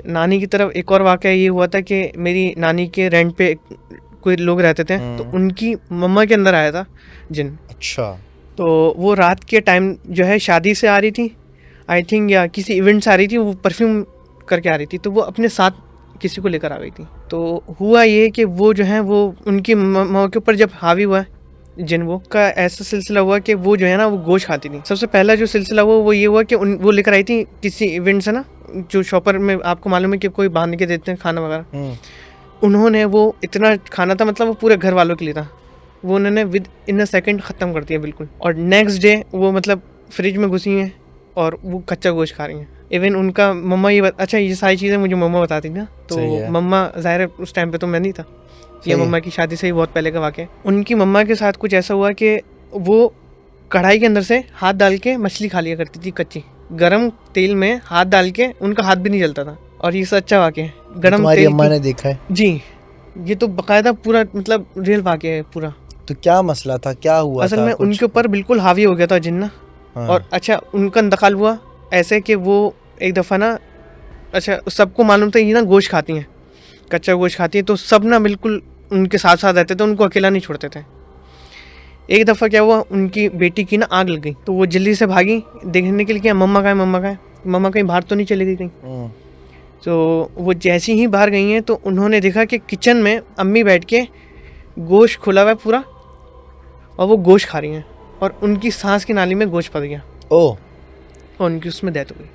नानी की तरफ एक और वाक़या ये हुआ था कि मेरी नानी के रेंट पे कोई लोग रहते थे, तो उनकी मम्मा के अंदर आया था जिन। अच्छा। तो वो रात के टाइम जो है शादी से आ रही थी आई थिंक, या किसी इवेंट से आ रही थी, वो परफ्यूम करके आ रही थी, तो वो अपने साथ किसी को लेकर आ गई थी। तो हुआ ये कि वो जो है वो उनकी माँ के ऊपर जब हावी हुआ जिन, वो का ऐसा सिलसिला हुआ कि वो जो है ना वो गोश्त खाती थी। सबसे पहला जो सिलसिला हुआ वो ये हुआ कि वो लेकर आई थी किसी इवेंट से ना, जो शॉपर में आपको मालूम है कि कोई बांध के देते हैं खाना वगैरह। उन्होंने वो इतना खाना था, मतलब वो पूरे घर वालों के लिए था, वो उन्होंने विद इन अ सेकंड ख़त्म कर दिया बिल्कुल। और नेक्स्ट डे वो मतलब फ्रिज में घुसी हैं और वो कच्चा गोश्त खा रही हैं। इवन उनका मम्मा अच्छा ये सारी चीज़ें मुझे मम्मा बताती थी ना, तो मम्मा ज़ाहिर है उस टाइम पे तो मैं नहीं था, ये मम्मा की शादी से ही बहुत पहले का वाक़या है। उनकी मम्मा के साथ कुछ ऐसा हुआ कि वो कढ़ाई के अंदर से हाथ डाल के मछली खा लिया करती थी कच्ची, गरम तेल में हाथ डाल के, उनका हाथ भी नहीं जलता था। और ये सच्चा वाक़या है, गरम तुम्हारी अम्मा ने देखा है? जी, ये तो बाकायदा पूरा मतलब रियल वाक़या है पूरा। तो क्या मसला था, क्या हुआ असल था? में उनके ऊपर बिल्कुल हावी हो गया था जिन्ना। और अच्छा उनका इंतकाल हुआ ऐसे कि वो एक दफ़ा ना, अच्छा सबको मालूम था ये ना गोश्त खाती हैं, कच्चा गोश्त खाती हैं, तो सब ना बिल्कुल उनके साथ साथ रहते थे, उनको अकेला नहीं छोड़ते थे। एक दफ़ा क्या हुआ, उनकी बेटी की ना आग लग गई, तो वो जल्दी से भागी देखने के लिए, क्या मम्मा कहाँ है, मम्मा कहाँ है, मम्मा कहीं बाहर तो नहीं चली गई कहीं। तो वो जैसी ही बाहर गई हैं तो उन्होंने देखा कि किचन में अम्मी बैठ के गोश्त खुला हुआ है पूरा, और वो गोश्त खा रही हैं, और उनकी सांस की नाली में गोश्त फंस गया। ओह। और उनकी उसमें डेथ हो गई।